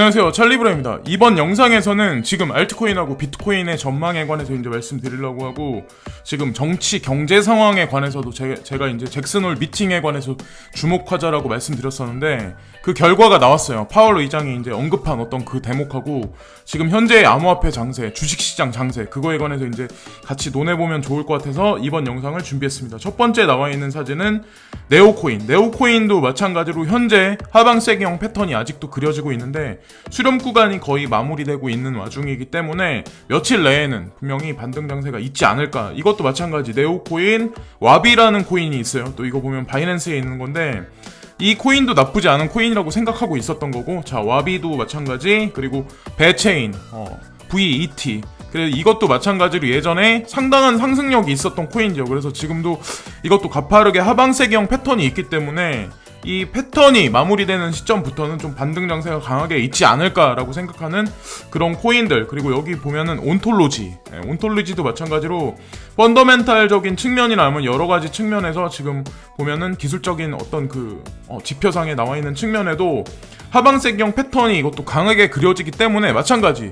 안녕하세요, 찰리브라입니다. 이번 영상에서는 지금 알트코인하고 비트코인의 전망에 관해서 이제 말씀드리려고 하고, 지금 정치 경제 상황에 관해서도 제가 이제 잭슨홀 미팅에 관해서 주목하자라고 말씀드렸었는데, 그 결과가 나왔어요. 파월 의장이 이제 언급한 어떤 그 대목하고 지금 현재의 암호화폐 장세, 주식시장 장세, 그거에 관해서 이제 같이 논해보면 좋을 것 같아서 이번 영상을 준비했습니다. 첫 번째 나와 있는 사진은 네오코인도 마찬가지로 현재 하방세기형 패턴이 아직도 그려지고 있는데 수렴 구간이 거의 마무리되고 있는 와중이기 때문에 며칠 내에는 분명히 반등 장세가 있지 않을까. 이것도 마찬가지 네오코인, 와비라는 코인이 있어요. 또 이거 보면 바이낸스에 있는 건데 이 코인도 나쁘지 않은 코인이라고 생각하고 있었던 거고, 자, 와비도 마찬가지, 그리고 베체인, VET, 그래서 이것도 마찬가지로 예전에 상당한 상승력이 있었던 코인이죠. 그래서 지금도 이것도 가파르게 하방세기형 패턴이 있기 때문에 이 패턴이 마무리되는 시점부터는 좀 반등 장세가 강하게 있지 않을까라고 생각하는 그런 코인들. 그리고 여기 보면은 온톨로지도 마찬가지로 펀더멘탈적인 측면이나 아니면 여러 가지 측면에서 지금 보면은 기술적인 어떤 그 지표상에 나와 있는 측면에도 하방세기형 패턴이 이것도 강하게 그려지기 때문에 마찬가지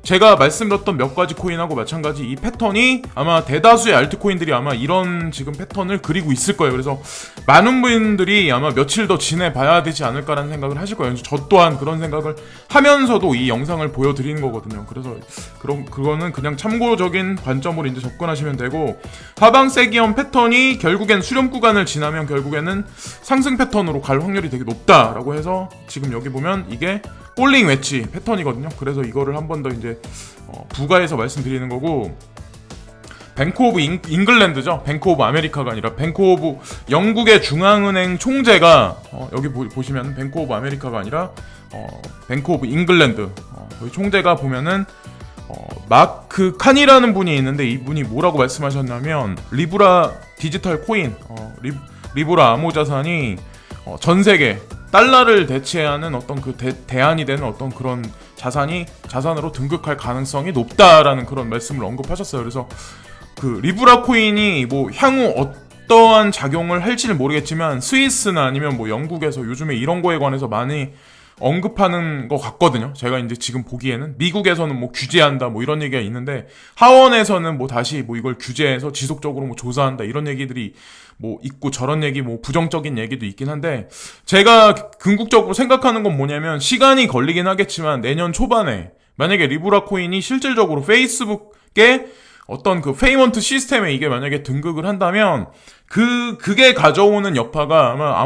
제가 말씀드렸던 몇 가지 코인하고 마찬가지 이 패턴이 아마 대다수의 알트코인들이 아마 이런 지금 패턴을 그리고 있을 거예요. 그래서 많은 분들이 아마 며칠 더 지내봐야 되지 않을까라는 생각을 하실 거예요. 저 또한 그런 생각을 하면서도 이 영상을 보여드리는 거거든요. 그래서 그거는 그냥 참고적인 관점으로 이제 접근하시면 되고, 하방세기형 패턴이 결국엔 수렴 구간을 지나면 결국에는 상승 패턴으로 갈 확률이 되게 높다라고 해서 지금 여기 보면 이게 폴링 웨지 패턴이거든요. 그래서 이거를 한 번 더 이제 부가해서 말씀드리는 거고, 뱅크 오브 잉글랜드죠. 뱅크 오브 아메리카가 아니라 뱅크 오브 영국의 중앙은행 총재가 여기 보시면 뱅크 오브 아메리카가 아니라 뱅크 오브 잉글랜드 여기 총재가 보면은 마크 칸이라는 분이 있는데, 이분이 뭐라고 말씀하셨냐면 리브라 디지털 코인, 리브라 암호 자산이 전 세계 달러를 대체하는 어떤 그 대안이 되는 어떤 그런 자산으로 등극할 가능성이 높다라는 그런 말씀을 언급하셨어요. 그래서 그 리브라 코인이 뭐 향후 어떠한 작용을 할지는 모르겠지만 스위스나 아니면 뭐 영국에서 요즘에 이런 거에 관해서 많이 언급하는 것 같거든요. 제가 이제 지금 보기에는 미국에서는 뭐 규제한다 뭐 이런 얘기가 있는데, 하원에서는 뭐 다시 뭐 이걸 규제해서 지속적으로 뭐 조사한다 이런 얘기들이 뭐 있고, 저런 얘기 뭐 부정적인 얘기도 있긴 한데, 제가 궁극적으로 생각하는 건 뭐냐면, 시간이 걸리긴 하겠지만 내년 초반에 만약에 리브라 코인이 실질적으로 페이스북에 어떤 그 페이먼트 시스템에 이게 만약에 등극을 한다면 그게 가져오는 여파가 아마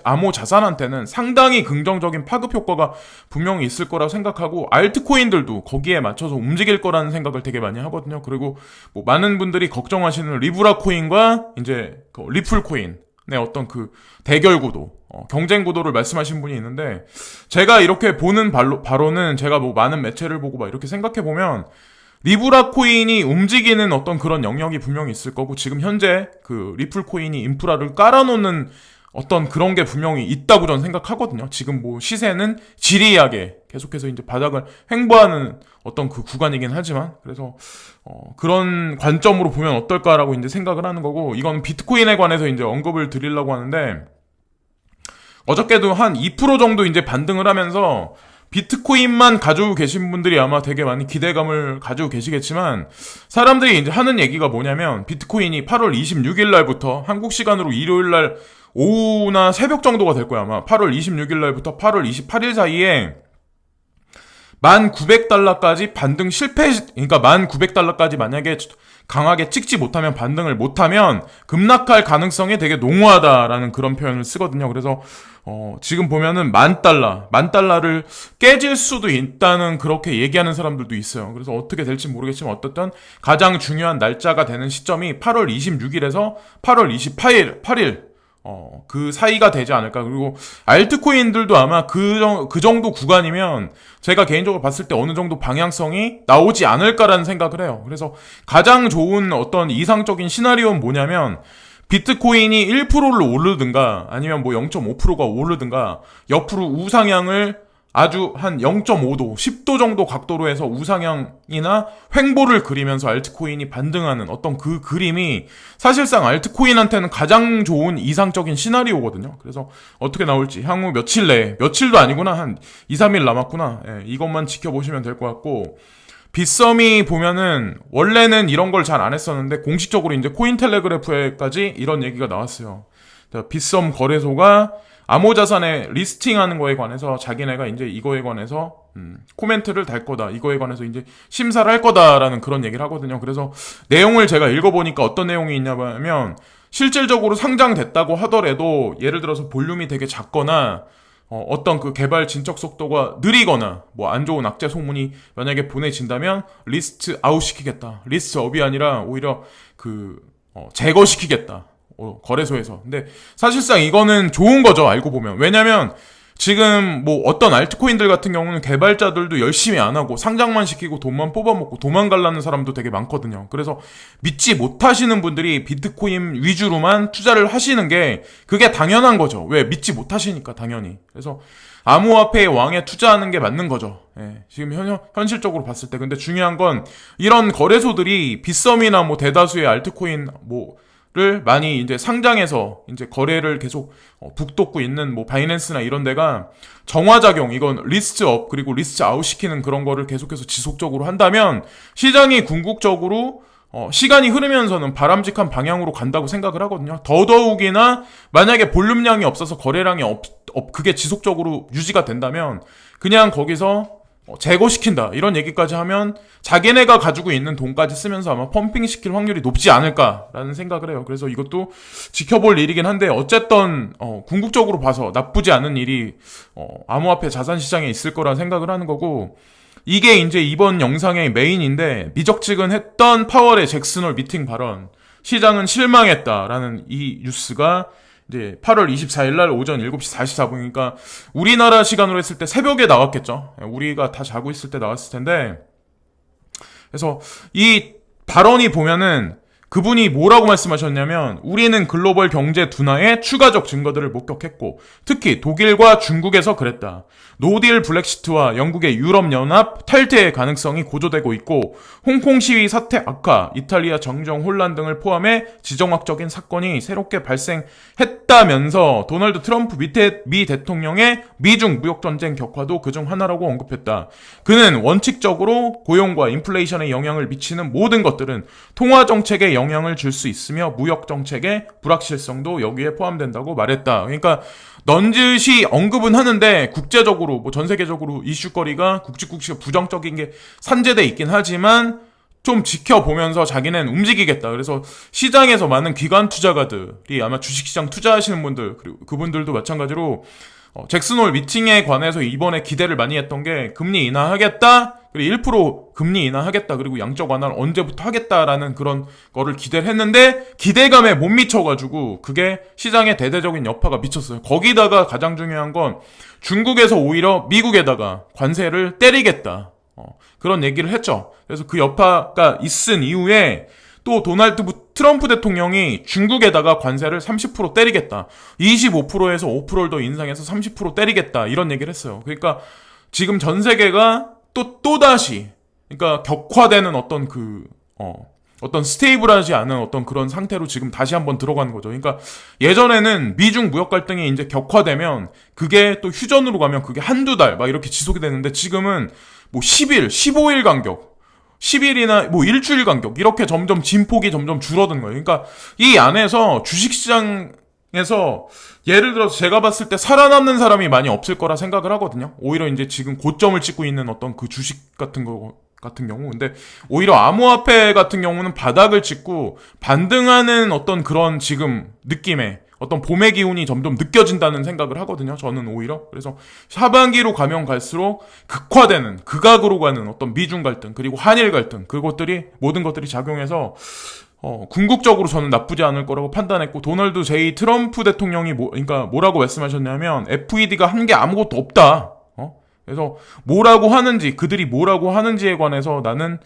암호 자산한테는 상당히 긍정적인 파급 효과가 분명히 있을 거라고 생각하고, 알트코인들도 거기에 맞춰서 움직일 거라는 생각을 되게 많이 하거든요. 그리고 뭐 많은 분들이 걱정하시는 리브라 코인과 이제 그 리플 코인의 어떤 그 대결 구도, 경쟁 구도를 말씀하신 분이 있는데, 제가 이렇게 보는 바로는 제가 뭐 많은 매체를 보고 막 이렇게 생각해 보면 리브라 코인이 움직이는 어떤 그런 영역이 분명히 있을 거고, 지금 현재 그 리플 코인이 인프라를 깔아놓는 어떤 그런 게 분명히 있다고 저는 생각하거든요. 지금 뭐 시세는 지리하게 계속해서 이제 바닥을 횡보하는 어떤 그 구간이긴 하지만, 그래서 그런 관점으로 보면 어떨까라고 이제 생각을 하는 거고, 이건 비트코인에 관해서 이제 언급을 드리려고 하는데, 어저께도 한 2% 정도 이제 반등을 하면서 비트코인만 가지고 계신 분들이 아마 되게 많이 기대감을 가지고 계시겠지만, 사람들이 이제 하는 얘기가 뭐냐면, 비트코인이 8월 26일 날부터 한국 시간으로 일요일 날 오후나 새벽 정도가 될 거야. 아마 8월 26일 날부터 8월 28일 사이에 1,900달러까지 반등 그러니까 1,900달러까지 만약에 강하게 찍지 못하면, 반등을 못하면 급락할 가능성이 되게 농후하다라는 그런 표현을 쓰거든요. 그래서 지금 보면은 10,000달러를 깨질 수도 있다는 그렇게 얘기하는 사람들도 있어요. 그래서 어떻게 될지 모르겠지만 어떻든 가장 중요한 날짜가 되는 시점이 8월 26일에서 8월 8일 그 사이가 되지 않을까. 그리고 알트코인들도 아마 그 정도 구간이면 제가 개인적으로 봤을 때 어느 정도 방향성이 나오지 않을까라는 생각을 해요. 그래서 가장 좋은 어떤 이상적인 시나리오는 뭐냐면, 비트코인이 1%를 오르든가 아니면 뭐 0.5%가 오르든가 옆으로 우상향을 아주 한 0.5도, 10도 정도 각도로 해서 우상향이나 횡보를 그리면서 알트코인이 반등하는 어떤 그 그림이 사실상 알트코인한테는 가장 좋은 이상적인 시나리오거든요. 그래서 어떻게 나올지 향후 며칠 내에, 며칠도 아니구나, 한 2, 3일 남았구나. 예, 이것만 지켜보시면 될 것 같고, 빗썸이 보면은 원래는 이런 걸 잘 안 했었는데 공식적으로 이제 코인텔레그래프에까지 이런 얘기가 나왔어요. 빗썸 거래소가 암호자산에 리스팅하는 거에 관해서 자기네가 이제 이거에 관해서 코멘트를 달 거다. 이거에 관해서 이제 심사를 할 거다라는 그런 얘기를 하거든요. 그래서 내용을 제가 읽어보니까 어떤 내용이 있냐면 실질적으로 상장됐다고 하더라도 예를 들어서 볼륨이 되게 작거나 어떤 그 개발 진척 속도가 느리거나 뭐 안 좋은 악재 소문이 만약에 보내진다면 리스트 아웃 시키겠다. 리스트 업이 아니라 오히려 제거시키겠다. 거래소에서. 근데 사실상 이거는 좋은 거죠. 알고 보면. 왜냐면 지금 뭐 어떤 알트코인들 같은 경우는 개발자들도 열심히 안 하고 상장만 시키고 돈만 뽑아먹고 도망가려는 사람도 되게 많거든요. 그래서 믿지 못하시는 분들이 비트코인 위주로만 투자를 하시는 게 그게 당연한 거죠. 왜? 믿지 못하시니까 당연히. 그래서 암호화폐의 왕에 투자하는 게 맞는 거죠. 예, 지금 현실적으로 봤을 때. 근데 중요한 건 이런 거래소들이 빗썸이나 뭐 대다수의 알트코인 를 많이 이제 상장해서 이제 거래를 계속 북돋고 있는 뭐 바이낸스나 이런 데가 정화작용, 이건 리스트 업 그리고 리스트 아웃 시키는 그런 거를 계속해서 지속적으로 한다면 시장이 궁극적으로 시간이 흐르면서는 바람직한 방향으로 간다고 생각을 하거든요. 더더욱이나 만약에 볼륨량이 없어서 거래량이 그게 지속적으로 유지가 된다면 그냥 거기서 제거시킨다 이런 얘기까지 하면 자기네가 가지고 있는 돈까지 쓰면서 아마 펌핑시킬 확률이 높지 않을까라는 생각을 해요. 그래서 이것도 지켜볼 일이긴 한데 어쨌든 궁극적으로 봐서 나쁘지 않은 일이 암호화폐 자산시장에 있을 거라 생각을 하는 거고, 이게 이제 이번 영상의 메인인데 미적지근했던 파월의 잭슨홀 미팅 발언, 시장은 실망했다라는 이 뉴스가 이제 8월 24일 날 오전 7시 44분이니까 우리나라 시간으로 했을 때 새벽에 나왔겠죠. 우리가 다 자고 있을 때 나왔을 텐데, 그래서 이 발언이 보면은 그분이 뭐라고 말씀하셨냐면 우리는 글로벌 경제 둔화의 추가적 증거들을 목격했고 특히 독일과 중국에서 그랬다. 노딜 브렉시트와 영국의 유럽연합 탈퇴의 가능성이 고조되고 있고 홍콩 시위 사태 악화, 이탈리아 정정 혼란 등을 포함해 지정학적인 사건이 새롭게 발생했다면서 도널드 트럼프 미 대통령의 미중 무역전쟁 격화도 그중 하나라고 언급했다. 그는 원칙적으로 고용과 인플레이션에 영향을 미치는 모든 것들은 통화정책에 영향을 줄 수 있으며 무역정책의 불확실성도 여기에 포함된다고 말했다. 그러니까 넌지시 언급은 하는데 국제적으로 뭐 전 세계적으로 이슈거리가 굵직굵직 부정적인 게 산재돼 있긴 하지만 좀 지켜보면서 자기는 움직이겠다. 그래서 시장에서 많은 기관 투자가들이 아마 주식시장 투자하시는 분들 그리고 그분들도 마찬가지로 잭슨홀 미팅에 관해서 이번에 기대를 많이 했던 게 금리 인하하겠다, 그리고 1% 금리 인하하겠다, 그리고 양적 완화를 언제부터 하겠다라는 그런 거를 기대를 했는데 기대감에 못 미쳐가지고 그게 시장에 대대적인 여파가 미쳤어요. 거기다가 가장 중요한 건 중국에서 오히려 미국에다가 관세를 때리겠다, 그런 얘기를 했죠. 그래서 그 여파가 있은 이후에 또 도널드 트럼프 대통령이 중국에다가 관세를 30% 때리겠다, 25%에서 5%를 더 인상해서 30% 때리겠다, 이런 얘기를 했어요. 그러니까 지금 전 세계가 또다시 그러니까 격화되는 어떤 스테이블하지 않은 어떤 그런 상태로 지금 다시 한번 들어가는 거죠. 그러니까 예전에는 미중 무역 갈등이 이제 격화되면 그게 또 휴전으로 가면 그게 한두 달 막 이렇게 지속이 되는데 지금은 뭐 10일, 15일 간격, 10일이나 뭐 일주일 간격 이렇게 점점 진폭이 점점 줄어드는 거예요. 그러니까 이 안에서 주식시장에서 예를 들어서 제가 봤을 때 살아남는 사람이 많이 없을 거라 생각을 하거든요. 오히려 이제 지금 고점을 찍고 있는 어떤 그 주식 같은 경우. 근데 오히려 암호화폐 같은 경우는 바닥을 찍고 반등하는 어떤 그런 지금 느낌의 어떤 봄의 기운이 점점 느껴진다는 생각을 하거든요. 저는 오히려. 그래서 하반기로 가면 갈수록 극화되는, 극악으로 가는 어떤 미중 갈등, 그리고 한일 갈등, 모든 것들이 작용해서 궁극적으로 저는 나쁘지 않을 거라고 판단했고, 도널드 J 트럼프 대통령이 그러니까 뭐라고 말씀하셨냐면 FED가 한 게 아무것도 없다. 그래서 그들이 뭐라고 하는지에 관해서 나는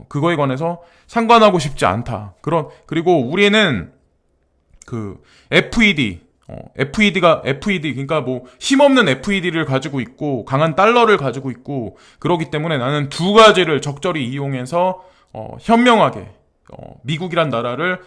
그거에 관해서 상관하고 싶지 않다. 그리고 우리는 그 FED FED 그러니까 뭐 힘없는 FED를 가지고 있고 강한 달러를 가지고 있고 그러기 때문에 나는 두 가지를 적절히 이용해서 현명하게 미국이란 나라를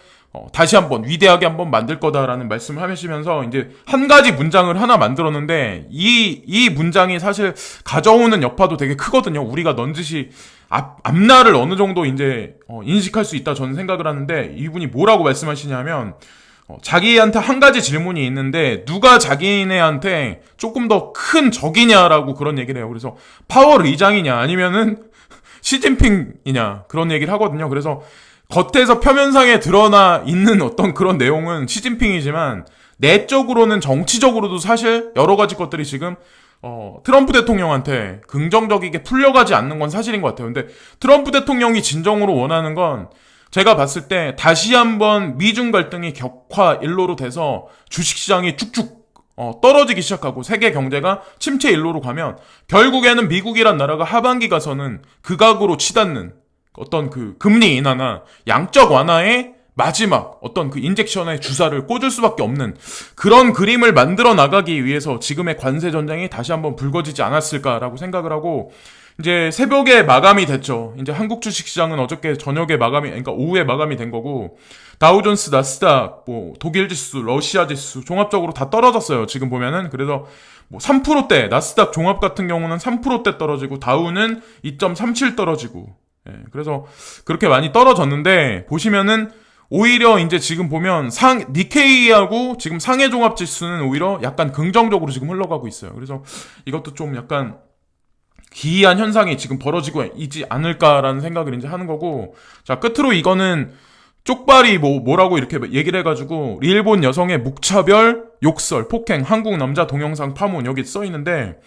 다시 한번 위대하게 한번 만들 거다라는 말씀을 하시면서 이제 한 가지 문장을 하나 만들었는데 이 문장이 사실 가져오는 여파도 되게 크거든요. 우리가 넌지시 앞날을 어느 정도 이제 인식할 수 있다 저는 생각을 하는데 이분이 뭐라고 말씀하시냐면 자기한테 한 가지 질문이 있는데 누가 자기네한테 조금 더 큰 적이냐라고 그런 얘기를 해요. 그래서 파월 의장이냐 아니면은 시진핑이냐 그런 얘기를 하거든요. 그래서 겉에서 표면상에 드러나 있는 어떤 그런 내용은 시진핑이지만 내적으로는 정치적으로도 사실 여러 가지 것들이 지금 트럼프 대통령한테 긍정적이게 풀려가지 않는 건 사실인 것 같아요. 근데 트럼프 대통령이 진정으로 원하는 건 제가 봤을 때 다시 한번 미중 갈등이 격화 일로로 돼서 주식시장이 쭉쭉 떨어지기 시작하고 세계 경제가 침체 일로로 가면 결국에는 미국이란 나라가 하반기 가서는 극악으로 치닫는 어떤 그 금리 인하나 양적 완화의 마지막 어떤 그 인젝션의 주사를 꽂을 수밖에 없는 그런 그림을 만들어 나가기 위해서 지금의 관세 전쟁이 다시 한번 불거지지 않았을까라고 생각을 하고 이제 새벽에 마감이 됐죠. 이제 한국 주식시장은 어저께 저녁에 그러니까 오후에 마감이 된 거고 다우존스, 나스닥, 뭐 독일 지수, 러시아 지수 종합적으로 다 떨어졌어요. 지금 보면은 그래서 뭐 3%대 나스닥 종합 같은 경우는 3%대 떨어지고 다우는 2.37 떨어지고 그래서 그렇게 많이 떨어졌는데 보시면은 오히려 이제 지금 보면 니케이하고 지금 상해 종합 지수는 오히려 약간 긍정적으로 지금 흘러가고 있어요. 그래서 이것도 좀 약간 기이한 현상이 지금 벌어지고 있지 않을까라는 생각을 이제 하는 거고 자 끝으로 이거는 쪽발이 뭐라고 이렇게 얘기를 해가지고 일본 여성의 묵차별, 욕설, 폭행, 한국 남자 동영상 파문 여기 써있는데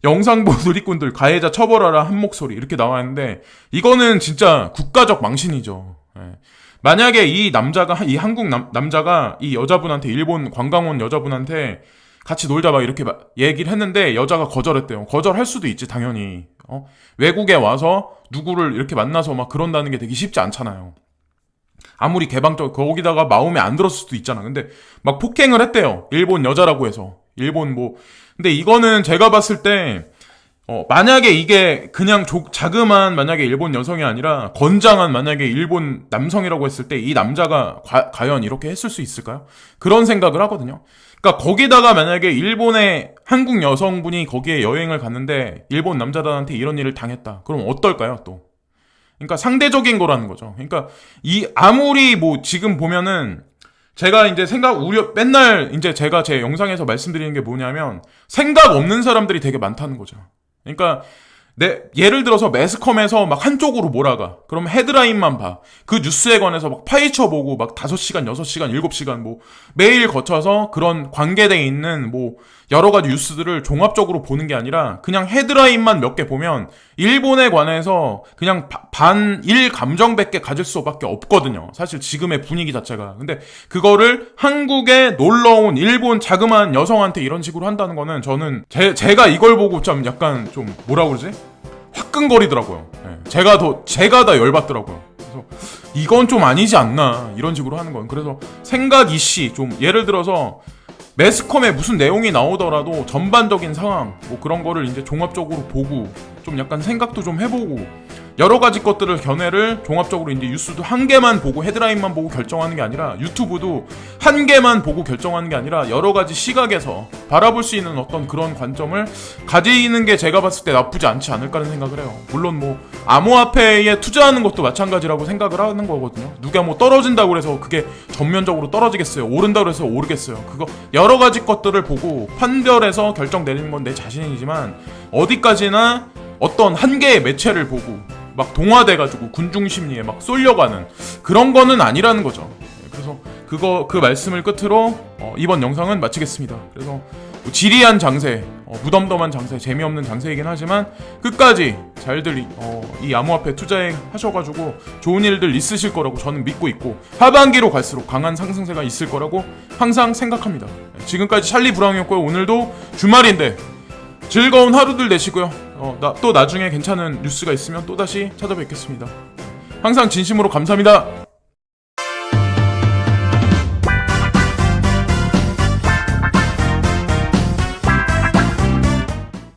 영상보 누리꾼들 가해자 처벌하라 한 목소리 이렇게 나와 있는데 이거는 진짜 국가적 망신이죠. 만약에 이 한국 남자가 이 여자분한테 일본 관광 온 여자분한테 같이 놀자 막 이렇게 얘기를 했는데 여자가 거절했대요. 거절할 수도 있지 당연히. 외국에 와서 누구를 이렇게 만나서 막 그런다는 게 되게 쉽지 않잖아요. 아무리 개방적 거기다가 마음에 안 들었을 수도 있잖아. 근데 막 폭행을 했대요. 일본 여자라고 해서. 근데 이거는 제가 봤을 때 만약에 이게 그냥 자그마한 만약에 일본 여성이 아니라 건장한 만약에 일본 남성이라고 했을 때 이 남자가 과연 이렇게 했을 수 있을까요? 그런 생각을 하거든요. 그러니까 거기다가 만약에 일본의 한국 여성분이 거기에 여행을 갔는데 일본 남자들한테 이런 일을 당했다. 그럼 어떨까요, 또? 그러니까 상대적인 거라는 거죠. 그러니까 아무리 뭐 지금 보면은 제가 이제 맨날 이제 제가 제 영상에서 말씀드리는 게 뭐냐면 생각 없는 사람들이 되게 많다는 거죠. 그러니까 예를 들어서 매스컴에서 막 한쪽으로 몰아가. 그럼 헤드라인만 봐. 그 뉴스에 관해서 막 파헤쳐보고 막 5시간, 6시간, 7시간 뭐 매일 거쳐서 그런 관계되어 있는 뭐 여러 가지 뉴스들을 종합적으로 보는 게 아니라 그냥 헤드라인만 몇 개 보면 일본에 관해서 그냥 반일 감정밖에 가질 수밖에 없거든요. 사실 지금의 분위기 자체가. 근데 그거를 한국에 놀러온 일본 자그마한 여성한테 이런 식으로 한다는 거는 저는 제가 이걸 보고 좀 약간 좀 뭐라 그러지? 화끈거리더라고요. 제가 다 열받더라고요. 그래서 이건 좀 아니지 않나 이런 식으로 하는 건. 그래서 생각 이씨 좀 예를 들어서 매스컴에 무슨 내용이 나오더라도 전반적인 상황 뭐 그런 거를 이제 종합적으로 보고 좀 약간 생각도 좀 해보고 여러 가지 것들을 견해를 종합적으로 이제 뉴스도 한 개만 보고 헤드라인만 보고 결정하는 게 아니라 유튜브도 한 개만 보고 결정하는 게 아니라 여러 가지 시각에서 바라볼 수 있는 어떤 그런 관점을 가지는 게 제가 봤을 때 나쁘지 않지 않을까 하는 생각을 해요. 물론 뭐 암호화폐에 투자하는 것도 마찬가지라고 생각을 하는 거거든요. 누가 뭐 떨어진다고 해서 그게 전면적으로 떨어지겠어요? 오른다고 해서 오르겠어요? 그거 여러 가지 것들을 보고 판별해서 결정 내리는 건 내 자신이지만 어디까지나 어떤 한 개의 매체를 보고 막 동화돼가지고 군중심리에 막 쏠려가는 그런 거는 아니라는 거죠. 그래서 그 말씀을 끝으로 이번 영상은 마치겠습니다. 그래서 뭐 지리한 장세, 무덤덤한 장세, 재미없는 장세이긴 하지만 끝까지 잘들 이 암호화폐 투자에 하셔가지고 좋은 일들 있으실 거라고 저는 믿고 있고 하반기로 갈수록 강한 상승세가 있을 거라고 항상 생각합니다. 지금까지 찰리 브라운이었고요. 오늘도 주말인데 즐거운 하루들 되시고요. 또 나중에 괜찮은 뉴스가 있으면 또다시 찾아뵙겠습니다. 항상 진심으로 감사합니다.